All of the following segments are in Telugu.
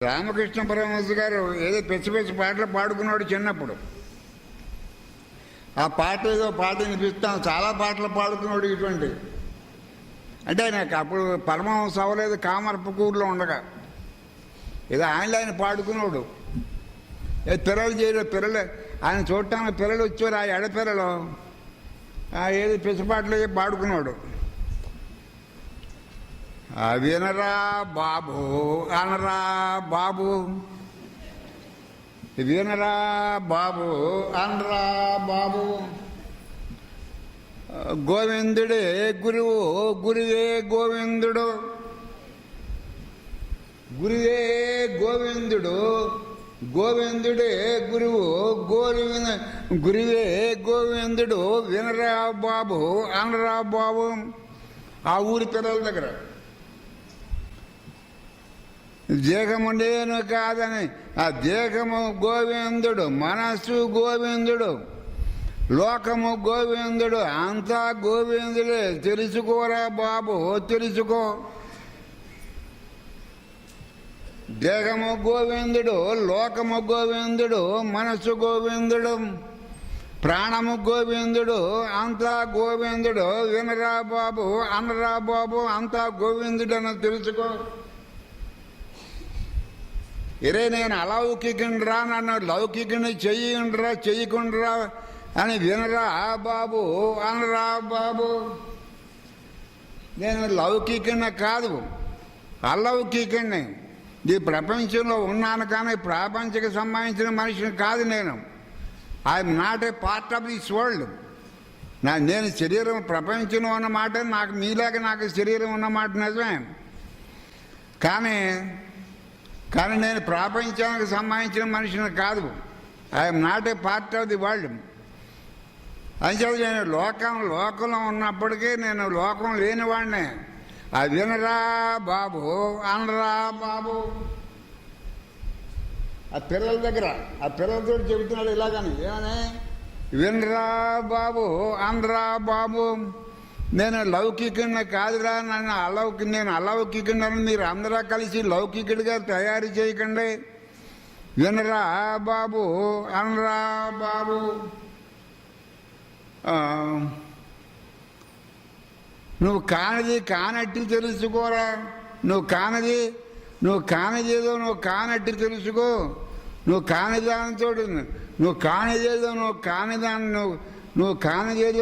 రామకృష్ణ పరమహంస గారు ఏదో పిచ్చి పిచ్చి పాటలు పాడుకున్నాడు చిన్నప్పుడు. ఆ పాట ఏదో పాట వినిపిస్తాం, చాలా పాటలు పాడుకున్నాడు ఇటువంటి. అంటే నాకు అప్పుడు పరమహంస అవ్వలేదు, కామర్పకూరులో ఉండగా ఏదో ఆయన పాడుకున్నాడు. పిల్లలు చేయలేదు, పిల్లలు ఆయన చూడటానికి పిల్లలు వచ్చారు, ఆ ఎడపిల్లలు ఏదో పిచ్చిపాటలు పాడుకున్నాడు. వినరా బాబు అనరా బాబు, వినరా బాబు అనరా బాబు, గోవిందుడే గురువు గురువే గోవిందుడు, గురువే గోవిందుడు గోవిందుడే గురువు గురువే గోవిందుడు, వినరా బాబు అనరా బాబు. ఆ ఊరి పిల్లల దగ్గర దేహము నేను కాదని, ఆ దేహము గోవిందుడు, మనస్సు గోవిందుడు, లోకము గోవిందుడు, అంతా గోవిందుడే. తెలుసుకోరా బాబు తెలుసుకో. దేహము గోవిందుడు, లోకము గోవిందుడు, మనస్సు గోవిందుడు, ప్రాణము గోవిందుడు, అంతా గోవిందుడు. వినరా బాబు అనరా బాబు, అంతా గోవిందుడు అని తెలుసుకో. ఇరే నేను అలౌకికండ్రా, నన్ను లౌకికుని చెయ్యండ్రా చెయ్యకుండ్రా అని వినరా బాబు అనరా బాబు. నేను లౌకికుని కాదు, అలౌకికుని. ఈ ప్రపంచంలో ఉన్నాను కానీ ప్రపంచకు సంబంధించిన మనిషిని కాదు నేను. I'm not a part of this world. నేను శరీరం ప్రపంచంలో ఉన్నమాట, నాకు మీలాగా నాకు శరీరం ఉన్నమాట నిజమే. కానీ నేను ప్రపంచానికి సంబంధించిన మనిషిని కాదు. I'm not a part of the world. అంచేది నేను లోకంలో ఉన్నప్పటికీ నేను లోకం లేనివాడినే. అది వినరా బాబు అనరా బాబు. ఆ పిల్లల దగ్గర ఆ పిల్లలతో చెబుతున్నాడు ఇలాగని, ఏమని వినరా బాబు అనరా బాబు. నేను లౌకికుడిని కాదురా, నేను అలౌకికుడిని మీరు అందరూ కలిసి లౌకికుడిగా తయారు చేయకండి. వినరా బాబు అనరా బాబు. నువ్వు కానిది కానట్టు తెలుసుకోరా. నువ్వు కానిదేదో నువ్వు కానట్టు తెలుసుకో. నువ్వు కానిదానితో నువ్వు కానిదేదో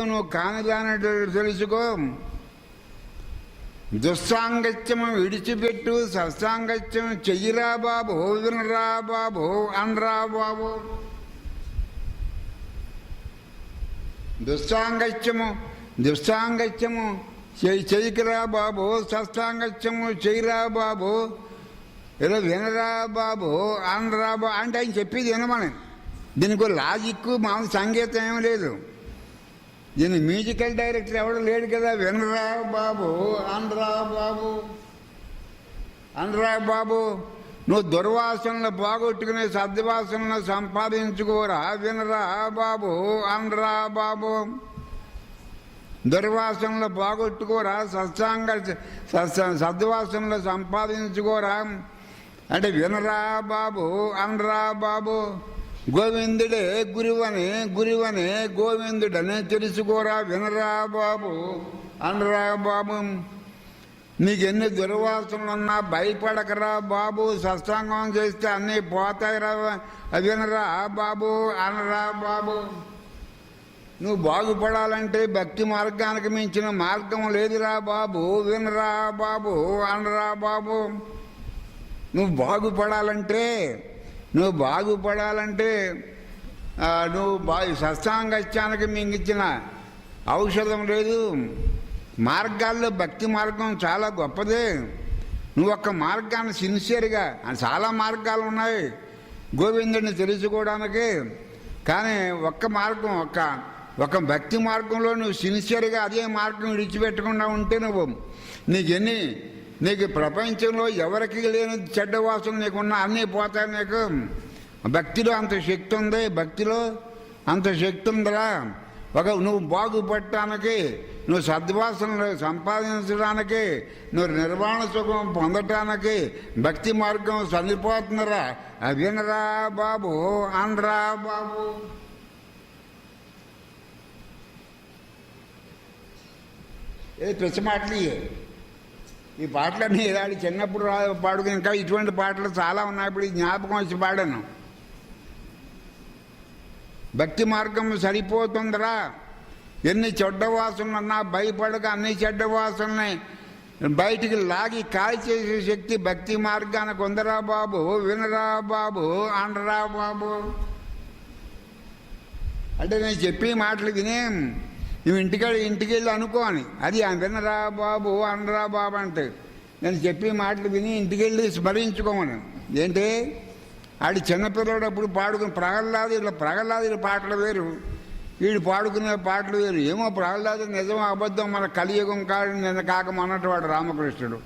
నువ్వు కానిదానట్టు తెలుసుకో. దుస్సాంగత్యము విడిచిపెట్టు, సత్సాంగత్యం చెయ్యిరా బాబు, వినరా బాబు అనరా బాబు. దుస్సాంగత్యము చెయ్యికిరా బాబు, సత్సాంగత్యము చెయ్యిరా బాబు, ఇలా వినరా బాబు అనరా బాబు. అంటే ఆయన చెప్పేది వినమని. దీనికి లాజిక్ మామూలు సంగీతం ఏం లేదు. దీని మ్యూజికల్ డైరెక్టర్ ఎవడు లేడు కదా. వినరా బాబు అనరా బాబు అనరా బాబు. నువ్వు దుర్వాసనలు పోగొట్టుకునే సద్వాసనలు సంపాదించుకోరా. వినరా బాబు అనరా బాబు. దుర్వాసనలు పోగొట్టుకోరా, సద్వాసనలు సంపాదించుకోరా అంటే వినరా బాబు అనరా బాబు. గోవిందుడే గురువని గోవిందుడని తెలుసుకోరా. వినరా బాబు అనరా బాబు. నీకు ఎన్ని దుర్వాసనలున్నా భయపడకరా బాబు. సత్సంగం చేస్తే అన్నీ పోతాయిరా. వినరా బాబు అనరా బాబు. నువ్వు బాగుపడాలంటే భక్తి మార్గానికి మించిన మార్గం లేదురా బాబు. వినరా బాబు అనరా బాబు. నువ్వు బాగుపడాలంటే సత్సాంగత్యానికి మించిన ఔషధం లేదు. మార్గాల్లో భక్తి మార్గం చాలా గొప్పదే. నువ్వు ఒక్క మార్గాన్ని సిన్సియర్గా, చాలా మార్గాలు ఉన్నాయి గోవిందుడిని తెలుసుకోవడానికి, కానీ ఒక్క మార్గం ఒక భక్తి మార్గంలో నువ్వు సిన్సియర్గా అదే మార్గం విడిచిపెట్టకుండా ఉంటే నీకు ప్రపంచంలో ఎవరికి లేని చెడ్డ వాసన నీకున్నా అన్నీ పోతాయి. నీకు భక్తిలో అంత శక్తి ఉంది, భక్తిలో అంత శక్తి ఉందిరా. నువ్వు బాగుపడటానికి నువ్వు సద్వాసనలు సంపాదించడానికి, నువ్వు నిర్వాణ సుఖం పొందటానికి భక్తి మార్గం సరిపోతుందిరా. వినరా బాబు అనరా బాబు. ఏ పిచ్చి మాటలు ఈ పాటలన్నీ ఇలాంటి చిన్నప్పుడు పాడుకుని, ఇంకా ఇటువంటి పాటలు చాలా ఉన్నాయి. ఇప్పుడు ఈ జ్ఞాపకం వచ్చి పాడాను. భక్తి మార్గం సరిపోతుందిరా. ఎన్ని చెడ్డ వాసనలున్నా భయపడక అన్ని చెడ్డ వాసనల్ని బయటికి లాగి కాల్చేసే శక్తి భక్తి మార్గానికి ఉందరా బాబు. వినరా బాబు అనరా బాబు. అంటే నేను చెప్పే మాటలు వినే నువ్వు ఇంటికి వెళ్ళి అనుకోని, అది వినరా బాబు అనరా బాబు అంటే. నేను చెప్పే మాటలు విని ఇంటికి వెళ్ళి స్మరించుకోమని. ఏంటి ఆడి చిన్నపిల్లడు అప్పుడు పాడుకుని ప్రహ్లాదుల పాటలు వేరు, వీడు పాడుకునే పాటలు వేరు. ఏమో ప్రహ్లాదు నిజమో అబద్ధం మన కలియుగం కాదు నిన్న కాక మొన్నటి వాడు రామకృష్ణుడు.